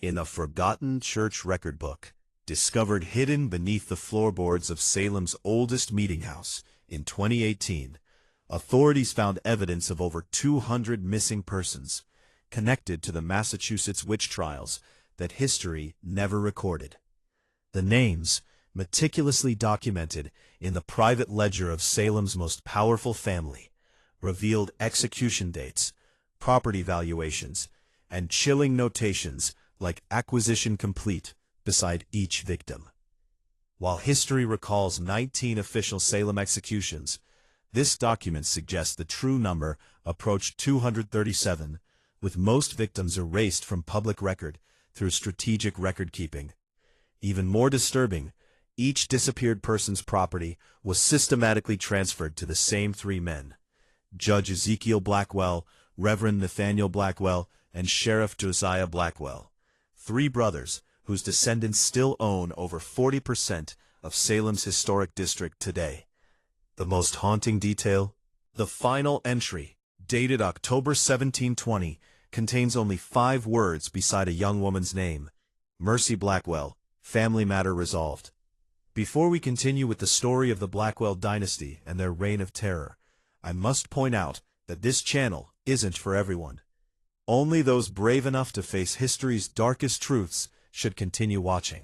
In a forgotten church record book, discovered hidden beneath the floorboards of Salem's oldest meeting house in 2018, authorities found evidence of over 200 missing persons connected to the Massachusetts witch trials that history never recorded. The names, meticulously documented in the private ledger of Salem's most powerful family, revealed execution dates, property valuations, and chilling notations like acquisition complete beside each victim. While history recalls 19 official Salem executions, this document suggests the true number approached 237, with most victims erased from public record through strategic record-keeping. Even more disturbing, each disappeared person's property was systematically transferred to the same three men: Judge Ezekiel Blackwell, Reverend Nathaniel Blackwell, and Sheriff Josiah Blackwell, three brothers whose descendants still own over 40% of Salem's historic district today. The most haunting detail? The final entry, dated October 1720, contains only 5 words beside a young woman's name: Mercy Blackwell, family matter resolved. Before we continue with the story of the Blackwell dynasty and their reign of terror, I must point out that this channel isn't for everyone. Only those brave enough to face history's darkest truths should continue watching.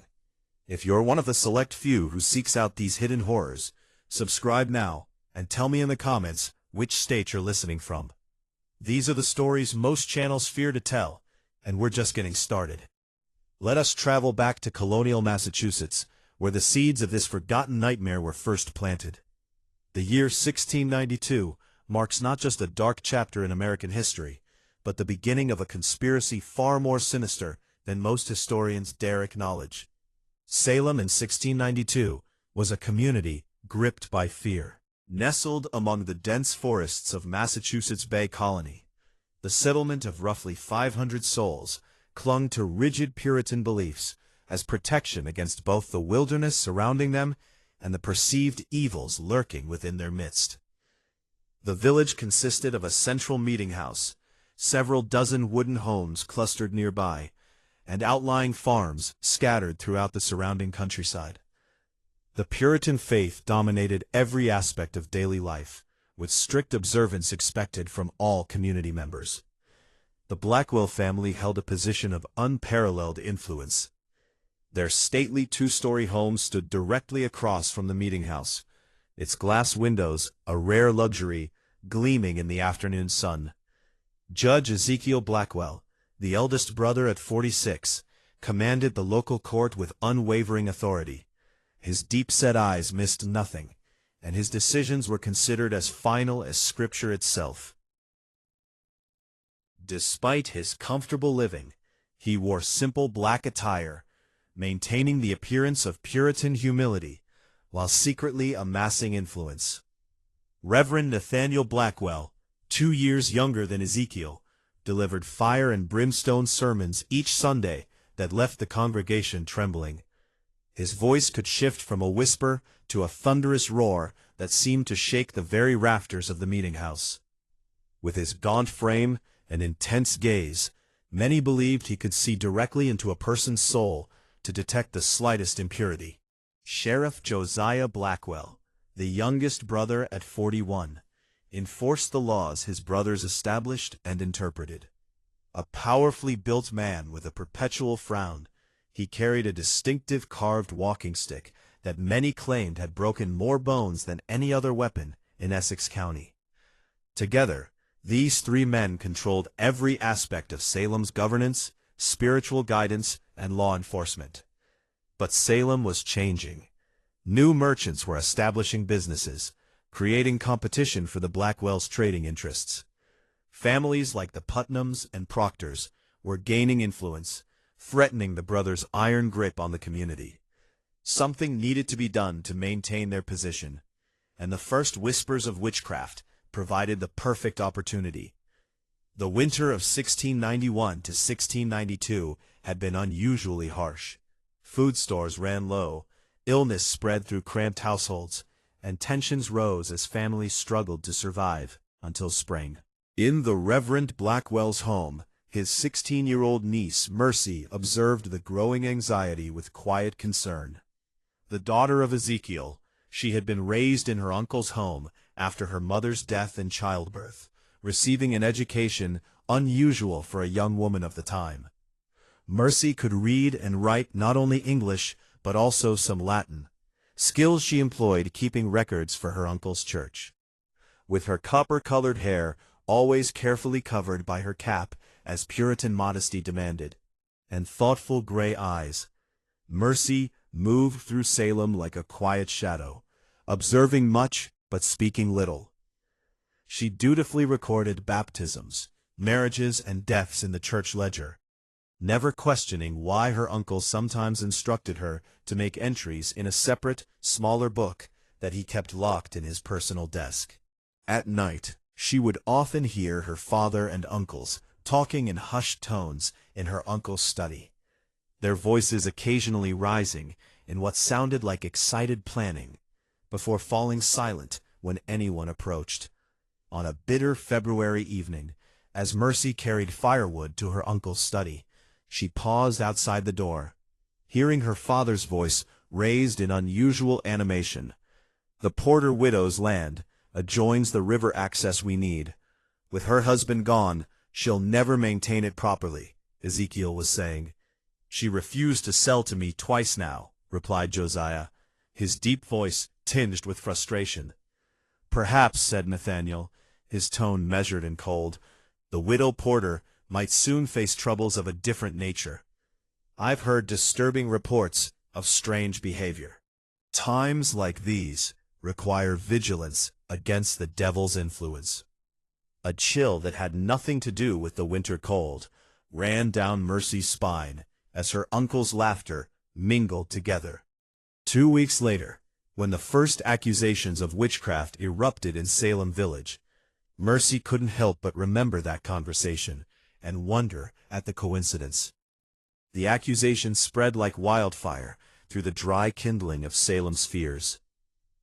If you're one of the select few who seeks out these hidden horrors, subscribe now and tell me in the comments which state you're listening from. These are the stories most channels fear to tell, and we're just getting started. Let us travel back to colonial Massachusetts, where the seeds of this forgotten nightmare were first planted. The year 1692 marks not just a dark chapter in American history, but the beginning of a conspiracy far more sinister than most historians dare acknowledge. Salem in 1692 was a community gripped by fear. Nestled among the dense forests of Massachusetts Bay Colony, the settlement of roughly 500 souls clung to rigid Puritan beliefs as protection against both the wilderness surrounding them and the perceived evils lurking within their midst. The village consisted of a central meeting house, several dozen wooden homes clustered nearby, and outlying farms scattered throughout the surrounding countryside. The Puritan faith dominated every aspect of daily life, with strict observance expected from all community members. The Blackwell family held a position of unparalleled influence. Their stately 2-story home stood directly across from the meeting house, its glass windows, a rare luxury, gleaming in the afternoon sun. Judge Ezekiel Blackwell, the eldest brother at 46, commanded the local court with unwavering authority. His deep-set eyes missed nothing, and his decisions were considered as final as Scripture itself. Despite his comfortable living, he wore simple black attire, maintaining the appearance of Puritan humility, while secretly amassing influence. Reverend Nathaniel Blackwell, 2 years younger than Ezekiel, delivered fire and brimstone sermons each Sunday that left the congregation trembling. His voice could shift from a whisper to a thunderous roar that seemed to shake the very rafters of the meeting house. With his gaunt frame and intense gaze, many believed he could see directly into a person's soul to detect the slightest impurity. Sheriff Josiah Blackwell, the youngest brother at 41, enforced the laws his brothers established and interpreted. A powerfully built man with a perpetual frown, he carried a distinctive carved walking stick that many claimed had broken more bones than any other weapon in Essex County. Together, these 3 men controlled every aspect of Salem's governance, spiritual guidance, and law enforcement. But Salem was changing. New merchants were establishing businesses, creating competition for the Blackwell's trading interests. Families like the Putnams and Proctors were gaining influence, threatening the brothers' iron grip on the community. Something needed to be done to maintain their position, and the first whispers of witchcraft provided the perfect opportunity. The winter of 1691 to 1692 had been unusually harsh. Food stores ran low, illness spread through cramped households, and tensions rose as families struggled to survive until spring. In the Reverend Blackwell's home, His 16-year-old niece, Mercy, observed the growing anxiety with quiet concern. The daughter of Ezekiel, she had been raised in her uncle's home after her mother's death in childbirth, receiving an education unusual for a young woman of the time. Mercy could read and write not only English, but also some Latin, skills she employed keeping records for her uncle's church. With her copper-colored hair always carefully covered by her cap, as Puritan modesty demanded, and thoughtful gray eyes, Mercy moved through Salem like a quiet shadow, observing much but speaking little. She dutifully recorded baptisms, marriages, and deaths in the church ledger, never questioning why her uncle sometimes instructed her to make entries in a separate, smaller book that he kept locked in his personal desk. At night, she would often hear her father and uncles talking in hushed tones in her uncle's study, their voices occasionally rising in what sounded like excited planning, before falling silent when anyone approached. On a bitter February evening, as Mercy carried firewood to her uncle's study, she paused outside the door, hearing her father's voice raised in unusual animation. "The Porter widow's land adjoins the river access we need. With her husband gone, she'll never maintain it properly," Ezekiel was saying. "She refused to sell to me twice now," replied Josiah, his deep voice tinged with frustration. "Perhaps," said Nathaniel, his tone measured and cold, "the widow Porter might soon face troubles of a different nature. I've heard disturbing reports of strange behavior. Times like these require vigilance against the devil's influence." A chill that had nothing to do with the winter cold ran down Mercy's spine as her uncle's laughter mingled together. 2 weeks later, when the first accusations of witchcraft erupted in Salem Village, Mercy couldn't help but remember that conversation and wonder at the coincidence. The accusations spread like wildfire through the dry kindling of Salem's fears.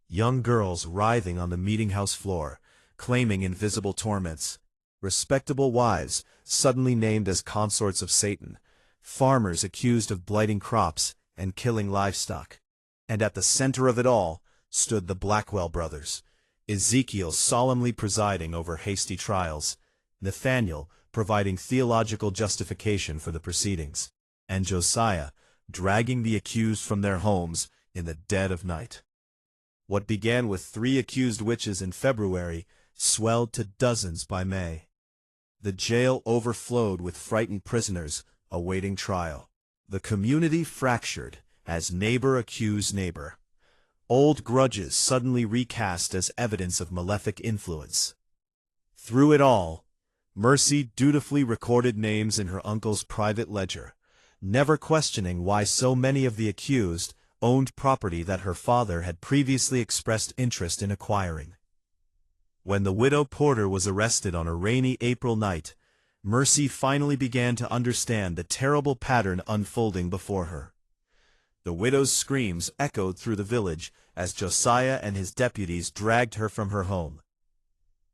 Young girls writhing on the meeting-house floor, claiming invisible torments, respectable wives suddenly named as consorts of Satan, farmers accused of blighting crops and killing livestock. And at the center of it all stood the Blackwell brothers, Ezekiel solemnly presiding over hasty trials, Nathaniel providing theological justification for the proceedings, and Josiah dragging the accused from their homes in the dead of night. What began with 3 accused witches in February swelled to dozens by May. The jail overflowed with frightened prisoners awaiting trial. The community fractured as neighbor accused neighbor, old grudges suddenly recast as evidence of malefic influence. Through it all, Mercy dutifully recorded names in her uncle's private ledger, never questioning why so many of the accused owned property that her father had previously expressed interest in acquiring. When the widow Porter was arrested on a rainy April night, Mercy finally began to understand the terrible pattern unfolding before her. The widow's screams echoed through the village as Josiah and his deputies dragged her from her home.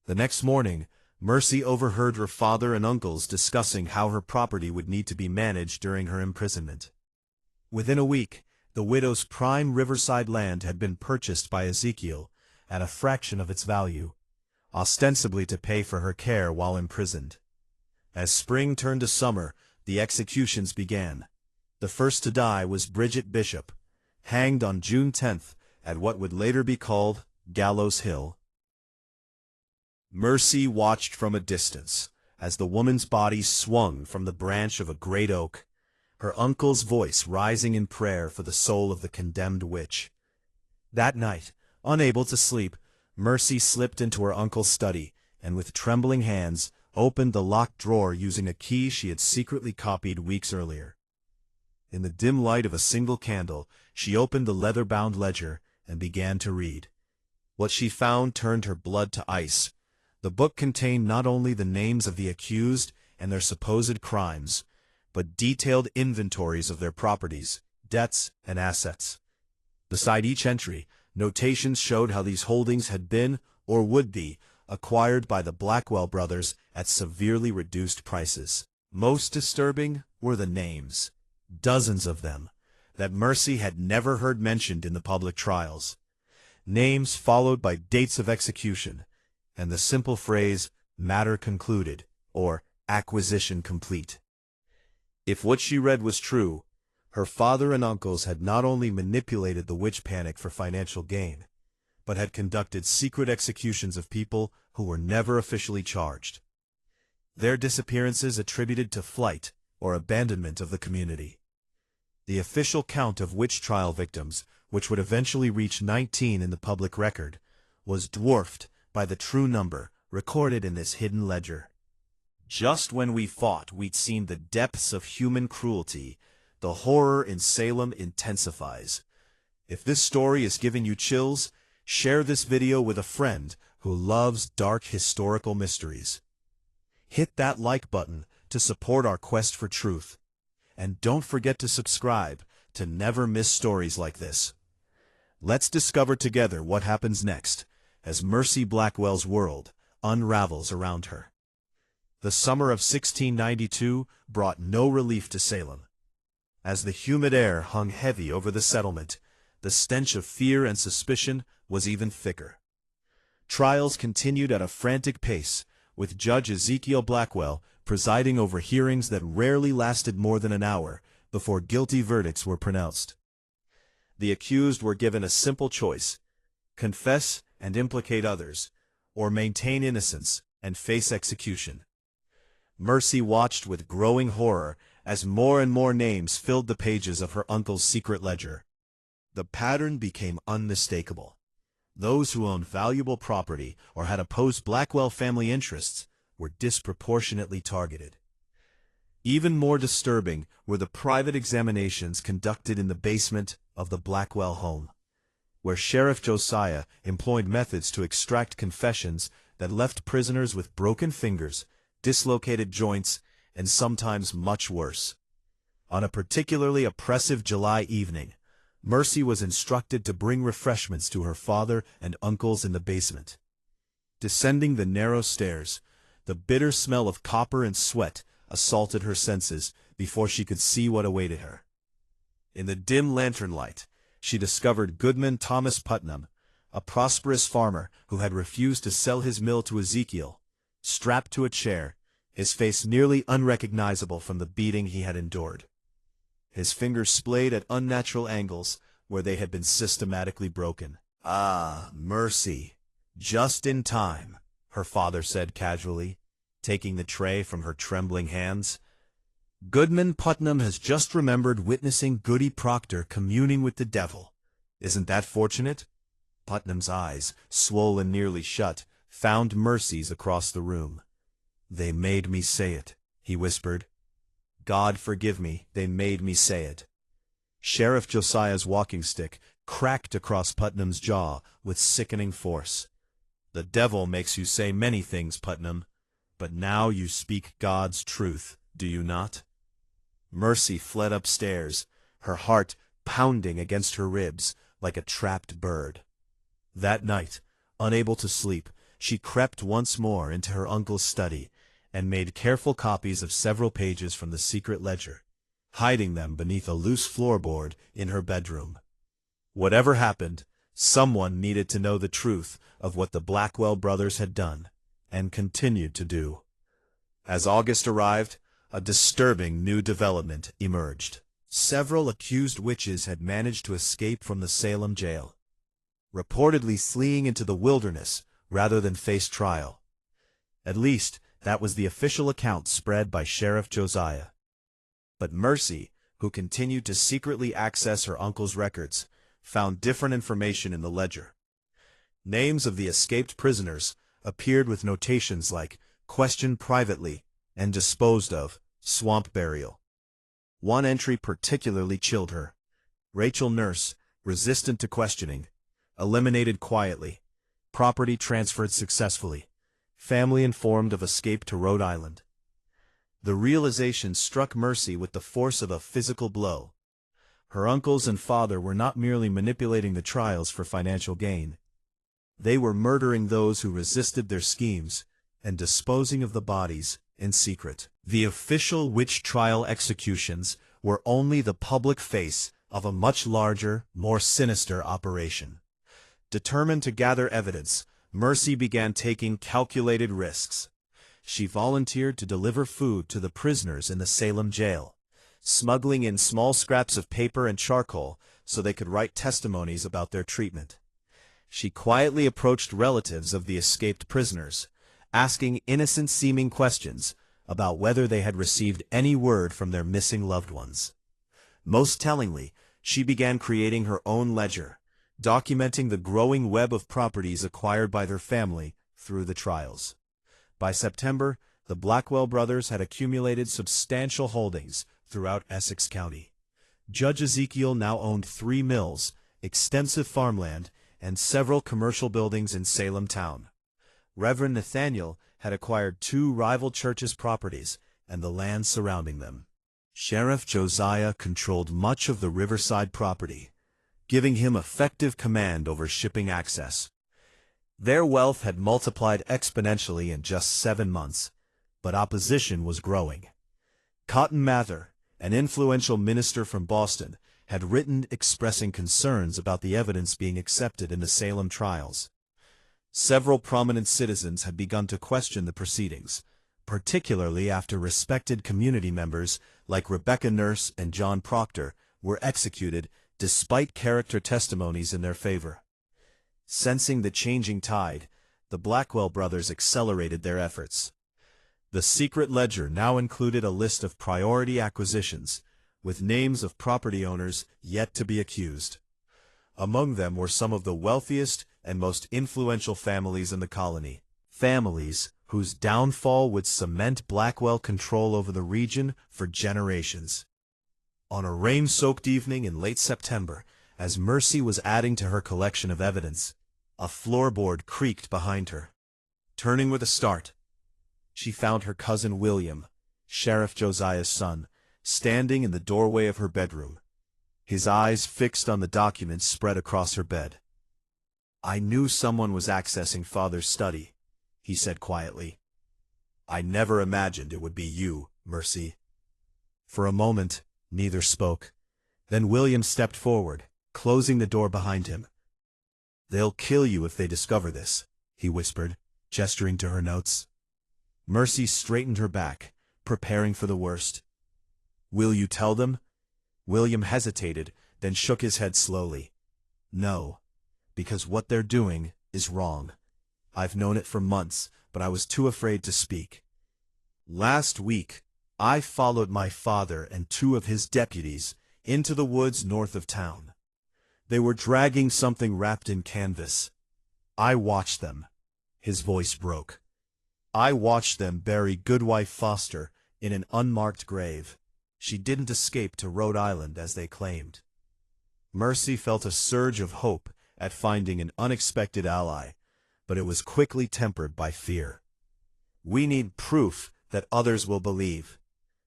The next morning, Mercy overheard her father and uncles discussing how her property would need to be managed during her imprisonment. Within a week, the widow's prime riverside land had been purchased by Ezekiel at a fraction of its value, ostensibly to pay for her care while imprisoned. As spring turned to summer, the executions began. The first to die was Bridget Bishop, hanged on June 10th at what would later be called Gallows Hill. Mercy watched from a distance as the woman's body swung from the branch of a great oak, her uncle's voice rising in prayer for the soul of the condemned witch. That night, unable to sleep, Mercy slipped into her uncle's study and with trembling hands opened the locked drawer using a key she had secretly copied weeks earlier. In the dim light of a single candle, she opened the leather-bound ledger and began to read. What she found turned her blood to ice. The book contained not only the names of the accused and their supposed crimes, but detailed inventories of their properties, debts, and assets. Beside each entry, notations showed how these holdings had been, or would be, acquired by the Blackwell brothers at severely reduced prices. Most disturbing were the names, dozens of them, that Mercy had never heard mentioned in the public trials. Names followed by dates of execution, and the simple phrase, "matter concluded," or "acquisition complete." If what she read was true, her father and uncles had not only manipulated the witch panic for financial gain, but had conducted secret executions of people who were never officially charged. Their disappearances attributed to flight or abandonment of the community. The official count of witch trial victims, which would eventually reach 19 in the public record, was dwarfed by the true number recorded in this hidden ledger. Just when we thought we'd seen the depths of human cruelty, the horror in Salem intensifies. If this story is giving you chills, share this video with a friend who loves dark historical mysteries. Hit that like button to support our quest for truth. And don't forget to subscribe to never miss stories like this. Let's discover together what happens next as Mercy Blackwell's world unravels around her. The summer of 1692 brought no relief to Salem. As the humid air hung heavy over the settlement, the stench of fear and suspicion was even thicker. Trials continued at a frantic pace, with Judge Ezekiel Blackwell presiding over hearings that rarely lasted more than an hour before guilty verdicts were pronounced. The accused were given a simple choice: confess and implicate others, or maintain innocence and face execution. Mercy watched with growing horror as more and more names filled the pages of her uncle's secret ledger. The pattern became unmistakable. Those who owned valuable property or had opposed Blackwell family interests were disproportionately targeted. Even more disturbing were the private examinations conducted in the basement of the Blackwell home, where Sheriff Josiah employed methods to extract confessions that left prisoners with broken fingers, dislocated joints, and sometimes much worse. On a particularly oppressive July evening, Mercy was instructed to bring refreshments to her father and uncles in the basement. Descending the narrow stairs, the bitter smell of copper and sweat assaulted her senses before she could see what awaited her. In the dim lantern light, she discovered Goodman Thomas Putnam, a prosperous farmer who had refused to sell his mill to Ezekiel, strapped to a chair, his face nearly unrecognizable from the beating he had endured. His fingers splayed at unnatural angles where they had been systematically broken. "Ah, Mercy, just in time," her father said casually, taking the tray from her trembling hands. "Goodman Putnam has just remembered witnessing Goody Proctor communing with the devil. Isn't that fortunate?" Putnam's eyes, swollen nearly shut, found Mercy's across the room. "They made me say it," he whispered. "God forgive me, they made me say it." Sheriff Josiah's walking stick cracked across Putnam's jaw with sickening force. "The devil makes you say many things, Putnam, but now you speak God's truth, do you not?" Mercy fled upstairs, her heart pounding against her ribs like a trapped bird. That night, unable to sleep, she crept once more into her uncle's study and made careful copies of several pages from the secret ledger, hiding them beneath a loose floorboard in her bedroom. Whatever happened, someone needed to know the truth of what the Blackwell brothers had done and continued to do. As August arrived, a disturbing new development emerged. Several accused witches had managed to escape from the Salem jail, reportedly fleeing into the wilderness rather than face trial. At least, that was the official account spread by Sheriff Josiah. But Mercy, who continued to secretly access her uncle's records, found different information in the ledger. Names of the escaped prisoners appeared with notations like "questioned privately" and "disposed of, swamp burial." One entry particularly chilled her: Rachel Nurse, resistant to questioning, eliminated quietly, property transferred successfully, family informed of escape to Rhode Island. The realization struck Mercy with the force of a physical blow. Her uncles and father were not merely manipulating the trials for financial gain. They were murdering those who resisted their schemes and disposing of the bodies in secret. The official witch trial executions were only the public face of a much larger, more sinister operation. Determined to gather evidence, Mercy began taking calculated risks. She volunteered to deliver food to the prisoners in the Salem jail, smuggling in small scraps of paper and charcoal so they could write testimonies about their treatment. She quietly approached relatives of the escaped prisoners, asking innocent-seeming questions about whether they had received any word from their missing loved ones. Most tellingly, she began creating her own ledger, documenting the growing web of properties acquired by their family through the trials. By September, the Blackwell brothers had accumulated substantial holdings throughout Essex County. Judge Ezekiel now owned 3 mills, extensive farmland, and several commercial buildings in Salem town. Reverend Nathaniel had acquired 2 rival churches' properties and the land surrounding them. Sheriff Josiah controlled much of the riverside property, giving him effective command over shipping access. Their wealth had multiplied exponentially in just 7 months, but opposition was growing. Cotton Mather, an influential minister from Boston, had written expressing concerns about the evidence being accepted in the Salem trials. Several prominent citizens had begun to question the proceedings, particularly after respected community members like Rebecca Nurse and John Proctor were executed despite character testimonies in their favor. Sensing the changing tide, the Blackwell brothers accelerated their efforts. The secret ledger now included a list of priority acquisitions, with names of property owners yet to be accused. Among them were some of the wealthiest and most influential families in the colony, families whose downfall would cement Blackwell control over the region for generations. On a rain-soaked evening in late September, as Mercy was adding to her collection of evidence, a floorboard creaked behind her. Turning with a start, she found her cousin William, Sheriff Josiah's son, standing in the doorway of her bedroom, his eyes fixed on the documents spread across her bed. "I knew someone was accessing Father's study," he said quietly. "I never imagined it would be you, Mercy." For a moment, neither spoke. Then William stepped forward, closing the door behind him. "They'll kill you if they discover this," he whispered, gesturing to her notes. Mercy straightened her back, preparing for the worst. "Will you tell them?" William hesitated, then shook his head slowly. "No, because what they're doing is wrong. I've known it for months, but I was too afraid to speak. Last week, I followed my father and 2 of his deputies into the woods north of town. They were dragging something wrapped in canvas. I watched them." His voice broke. "I watched them bury Goodwife Foster in an unmarked grave. She didn't escape to Rhode Island as they claimed." Mercy felt a surge of hope at finding an unexpected ally, but it was quickly tempered by fear. "We need proof that others will believe.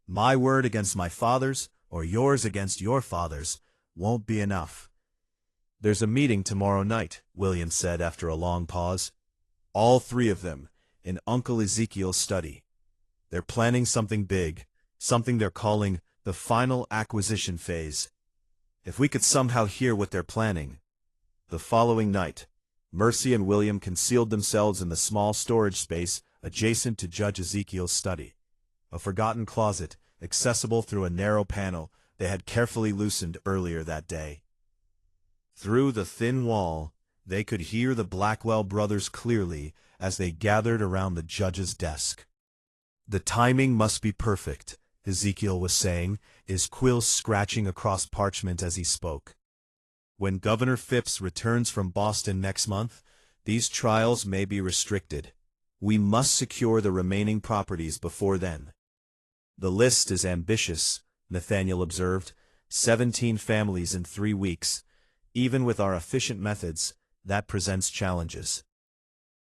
My word against my father's, or yours against your father's, won't be enough." "There's a meeting tomorrow night," William said after a long pause. "All 3 of them, in Uncle Ezekiel's study. They're planning something big, something they're calling the final acquisition phase. If we could somehow hear what they're planning." The following night, Mercy and William concealed themselves in the small storage space adjacent to Judge Ezekiel's study, a forgotten closet accessible through a narrow panel they had carefully loosened earlier that day. Through the thin wall, they could hear the Blackwell brothers clearly as they gathered around the judge's desk. "The timing must be perfect," Ezekiel was saying, his quills scratching across parchment as he spoke. "When Governor Phipps returns from Boston next month, these trials may be restricted. We must secure the remaining properties before then." "The list is ambitious," Nathaniel observed. 17 families in 3 weeks. Even with our efficient methods, that presents challenges.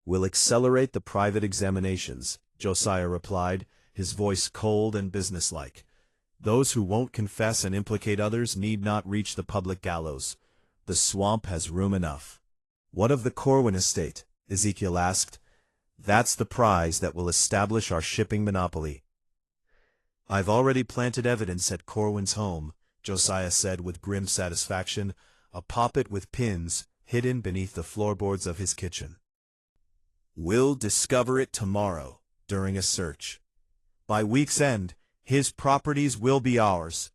"We'll accelerate the private examinations," Josiah replied, his voice cold and businesslike. "Those who won't confess and implicate others need not reach the public gallows. The swamp has room enough." "What of the Corwin estate?" Ezekiel asked. That's the prize that will establish our shipping monopoly. I've already planted evidence at Corwin's home, Josiah said with grim satisfaction, a poppet with pins hidden beneath the floorboards of his kitchen. We'll discover it tomorrow, during a search. By week's end, his properties will be ours.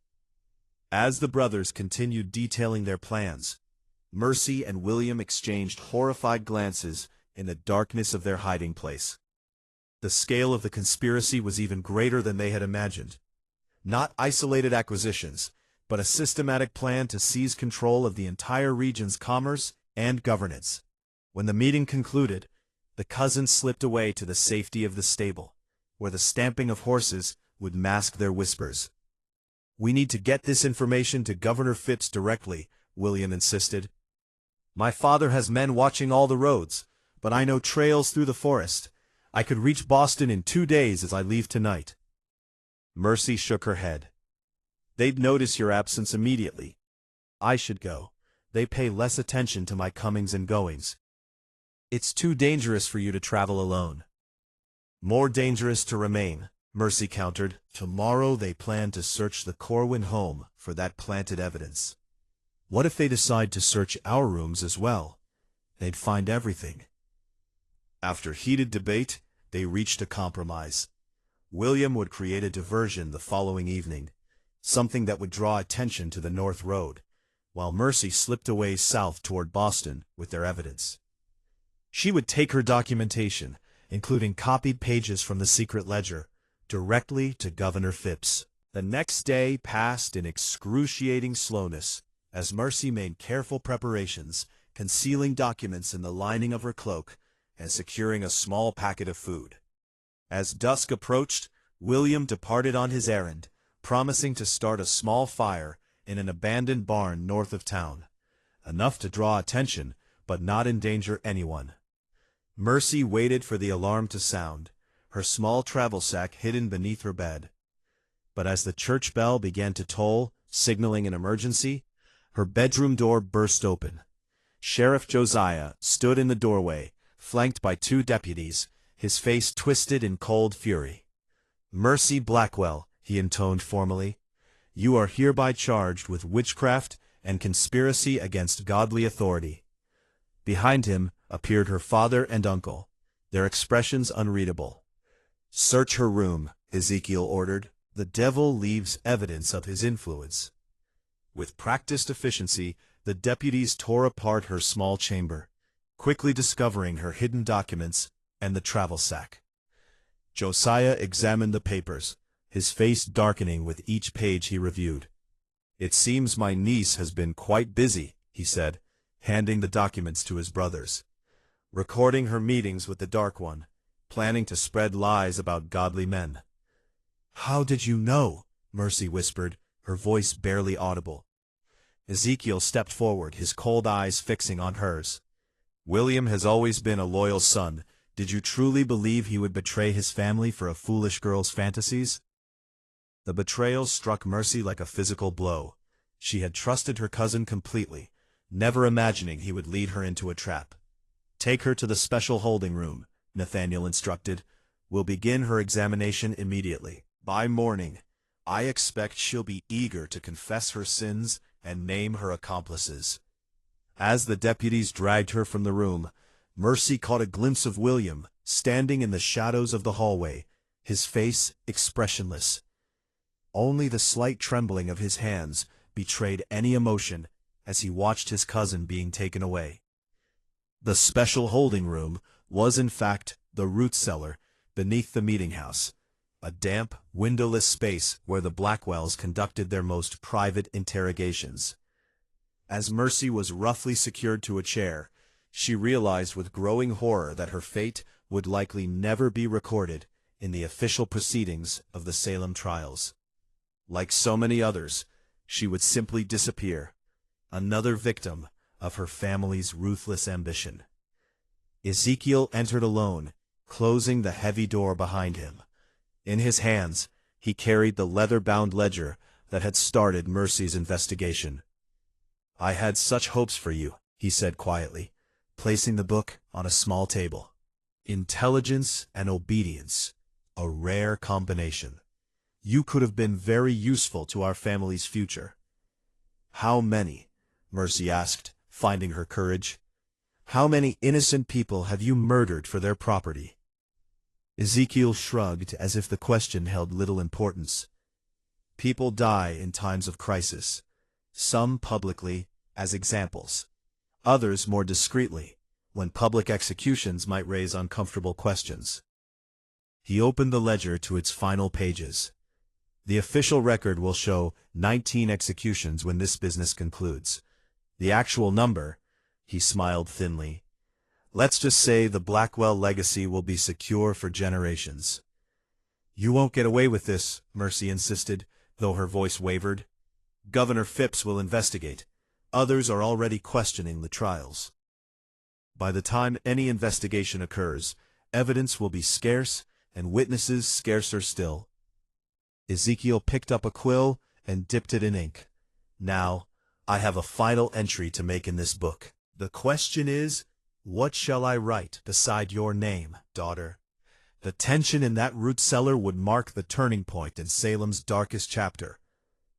As the brothers continued detailing their plans, Mercy and William exchanged horrified glances in the darkness of their hiding place. The scale of the conspiracy was even greater than they had imagined. Not isolated acquisitions, but a systematic plan to seize control of the entire region's commerce and governance. When the meeting concluded, the cousins slipped away to the safety of the stable, where the stamping of horses would mask their whispers. "We need to get this information to Governor Phipps directly," William insisted. "My father has men watching all the roads, but I know trails through the forest. I could reach Boston in 2 days as I leave tonight." Mercy shook her head. "They'd notice your absence immediately. I should go. They pay less attention to my comings and goings. It's too dangerous for you to travel alone." "More dangerous to remain," Mercy countered. "Tomorrow they plan to search the Corwin home for that planted evidence. What if they decide to search our rooms as well? They'd find everything." After heated debate, they reached a compromise. William would create a diversion the following evening, something that would draw attention to the North Road, while Mercy slipped away south toward Boston with their evidence. She would take her documentation, including copied pages from the secret ledger, directly to Governor Phipps. The next day passed in excruciating slowness, as Mercy made careful preparations, concealing documents in the lining of her cloak and securing a small packet of food. As dusk approached, William departed on his errand, promising to start a small fire in an abandoned barn north of town, enough to draw attention but not endanger anyone. Mercy waited for the alarm to sound, her small travel sack hidden beneath her bed. But as the church bell began to toll, signaling an emergency, her bedroom door burst open. Sheriff Josiah stood in the doorway, flanked by 2 deputies, his face twisted in cold fury. "Mercy Blackwell," he intoned formally, "you are hereby charged with witchcraft and conspiracy against godly authority." Behind him appeared her father and uncle, their expressions unreadable. "Search her room," Ezekiel ordered. "The devil leaves evidence of his influence." With practiced efficiency, the deputies tore apart her small chamber, quickly discovering her hidden documents and the travel sack. Josiah examined the papers, his face darkening with each page he reviewed. "It seems my niece has been quite busy," he said, handing the documents to his brothers. "Recording her meetings with the Dark One, planning to spread lies about godly men." "How did you know?" Mercy whispered, her voice barely audible. Ezekiel stepped forward, his cold eyes fixing on hers. "William has always been a loyal son. Did you truly believe he would betray his family for a foolish girl's fantasies?" The betrayal struck Mercy like a physical blow. She had trusted her cousin completely, never imagining he would lead her into a trap. "Take her to the special holding room," Nathaniel instructed. "We'll begin her examination immediately. By morning, I expect she'll be eager to confess her sins and name her accomplices." As the deputies dragged her from the room, Mercy caught a glimpse of William, standing in the shadows of the hallway, his face expressionless. Only the slight trembling of his hands betrayed any emotion as he watched his cousin being taken away. The special holding room was in fact the root cellar beneath the meeting house, a damp, windowless space where the Blackwells conducted their most private interrogations. As Mercy was roughly secured to a chair, she realized with growing horror that her fate would likely never be recorded in the official proceedings of the Salem trials. Like so many others, she would simply disappear, another victim of her family's ruthless ambition. Ezekiel entered alone, closing the heavy door behind him. In his hands, he carried the leather-bound ledger that had started Mercy's investigation. "I had such hopes for you," he said quietly, placing the book on a small table. Intelligence and obedience, a rare combination. You could have been very useful to our family's future. How many? Mercy asked, finding her courage. How many innocent people have you murdered for their property? Ezekiel shrugged as if the question held little importance. People die in times of crisis, some publicly, as examples, others more discreetly, when public executions might raise uncomfortable questions. He opened the ledger to its final pages. The official record will show 19 executions when this business concludes. The actual number, he smiled thinly. Let's just say the Blackwell legacy will be secure for generations. You won't get away with this, Mercy insisted, though her voice wavered. Governor Phipps will investigate. Others are already questioning the trials. By the time any investigation occurs, evidence will be scarce and witnesses scarcer still. Ezekiel picked up a quill and dipped it in ink. Now, I have a final entry to make in this book. The question is, what shall I write beside your name, daughter? The tension in that root cellar would mark the turning point in Salem's darkest chapter,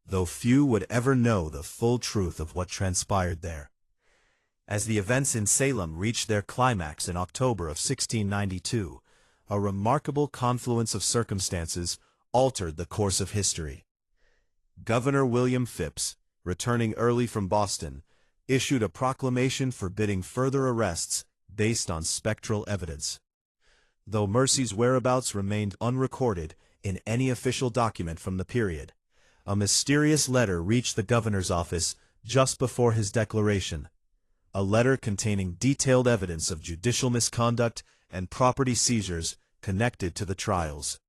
though few would ever know the full truth of what transpired there. As the events in Salem reached their climax in October of 1692, a remarkable confluence of circumstances altered the course of history. Governor William Phipps, returning early from Boston, issued a proclamation forbidding further arrests based on spectral evidence. Though Mercy's whereabouts remained unrecorded in any official document from the period, a mysterious letter reached the governor's office just before his declaration, a letter containing detailed evidence of judicial misconduct and property seizures connected to the trials.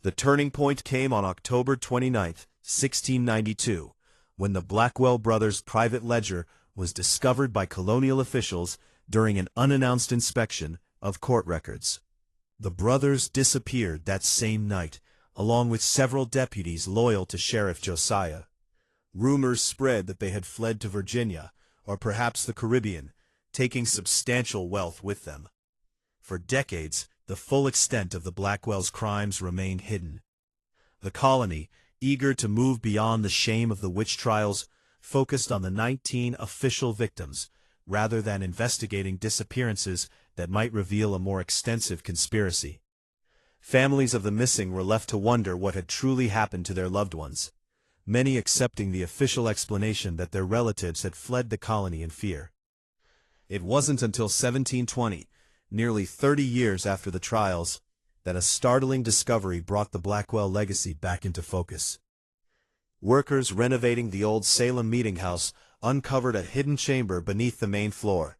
The turning point came on October 29, 1692, when the Blackwell brothers' private ledger was discovered by colonial officials during an unannounced inspection of court records. The brothers disappeared that same night, along with several deputies loyal to Sheriff Josiah. Rumors spread that they had fled to Virginia, or perhaps the Caribbean, taking substantial wealth with them. For decades, the full extent of the Blackwell's crimes remained hidden. The colony, eager to move beyond the shame of the witch trials, focused on the 19 official victims, rather than investigating disappearances that might reveal a more extensive conspiracy. Families of the missing were left to wonder what had truly happened to their loved ones, many accepting the official explanation that their relatives had fled the colony in fear. It wasn't until 1720, nearly 30 years after the trials, that a startling discovery brought the Blackwell legacy back into focus. Workers renovating the old Salem meeting house uncovered a hidden chamber beneath the main floor,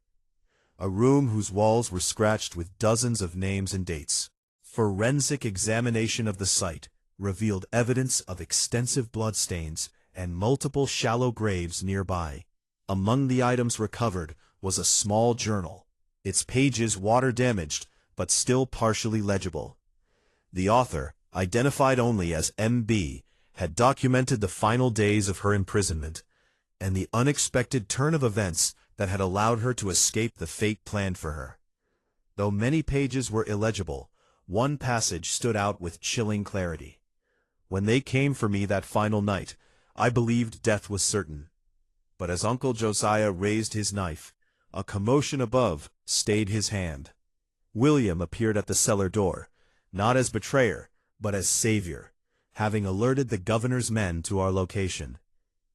a room whose walls were scratched with dozens of names and dates. Forensic examination of the site revealed evidence of extensive bloodstains and multiple shallow graves nearby. Among the items recovered was a small journal, its pages water-damaged but still partially legible. The author, identified only as M.B., had documented the final days of her imprisonment and the unexpected turn of events that had allowed her to escape the fate planned for her. Though many pages were illegible, one passage stood out with chilling clarity. When they came for me that final night, I believed death was certain. But as Uncle Josiah raised his knife, a commotion above stayed his hand. William appeared at the cellar door, not as betrayer, but as savior, having alerted the governor's men to our location.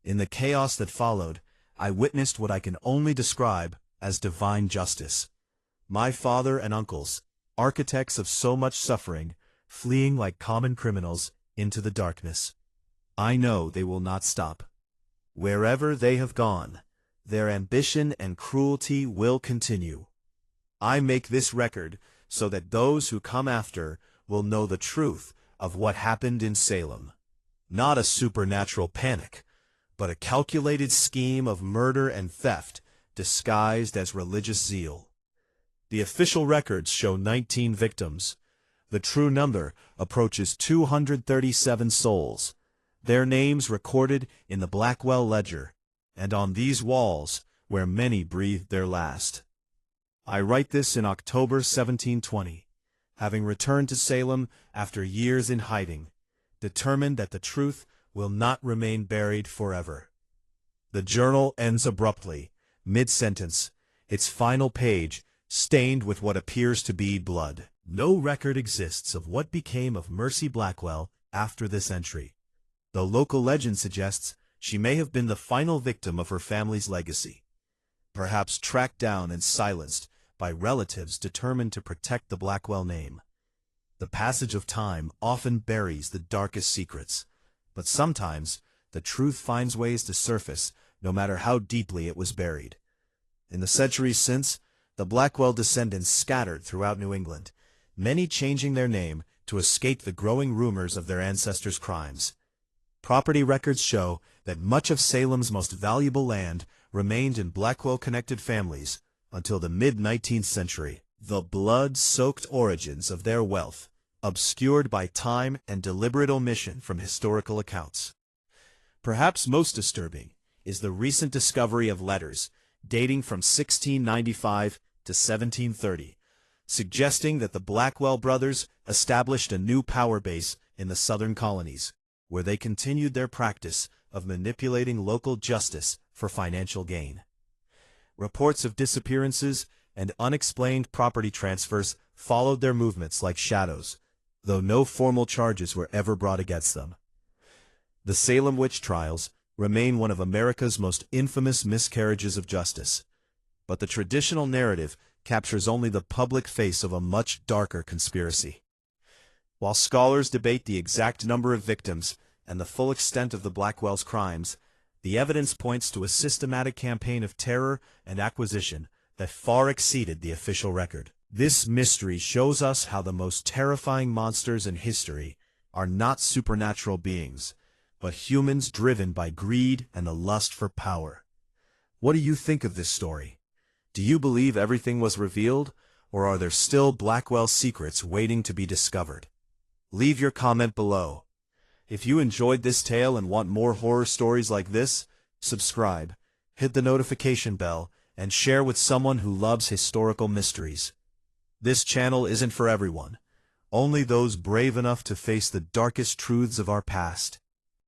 In the chaos that followed, I witnessed what I can only describe as divine justice. My father and uncles, architects of so much suffering, fleeing like common criminals into the darkness. I know they will not stop. Wherever they have gone, their ambition and cruelty will continue. I make this record so that those who come after will know the truth of what happened in Salem. Not a supernatural panic, but a calculated scheme of murder and theft disguised as religious zeal. The official records show 19 victims. The true number approaches 237 souls, their names recorded in the Blackwell ledger, and on these walls where many breathed their last. I write this in October 1720, having returned to Salem after years in hiding, determined that the truth will not remain buried forever. The journal ends abruptly, mid-sentence, its final page stained with what appears to be blood. No record exists of what became of Mercy Blackwell after this entry, though local legend suggests she may have been the final victim of her family's legacy, perhaps tracked down and silenced by relatives determined to protect the Blackwell name. The passage of time often buries the darkest secrets, but sometimes the truth finds ways to surface no matter how deeply it was buried. In the centuries since, the Blackwell descendants scattered throughout New England, many changing their name to escape the growing rumors of their ancestors' crimes. Property records show that much of Salem's most valuable land remained in Blackwell-connected families until the mid-19th century. The blood-soaked origins of their wealth, obscured by time and deliberate omission from historical accounts. Perhaps most disturbing is the recent discovery of letters dating from 1695 to 1730, suggesting that the Blackwell brothers established a new power base in the southern colonies, where they continued their practice of manipulating local justice for financial gain. Reports of disappearances and unexplained property transfers followed their movements like shadows, though no formal charges were ever brought against them. The Salem witch trials remain one of America's most infamous miscarriages of justice, but the traditional narrative captures only the public face of a much darker conspiracy. While scholars debate the exact number of victims and the full extent of the Blackwell's crimes, the evidence points to a systematic campaign of terror and acquisition that far exceeded the official record. This mystery shows us how the most terrifying monsters in history are not supernatural beings, but humans driven by greed and the lust for power. What do you think of this story? Do you believe everything was revealed, or are there still Blackwell secrets waiting to be discovered? Leave your comment below. If you enjoyed this tale and want more horror stories like this, subscribe, hit the notification bell, and share with someone who loves historical mysteries. This channel isn't for everyone, only those brave enough to face the darkest truths of our past.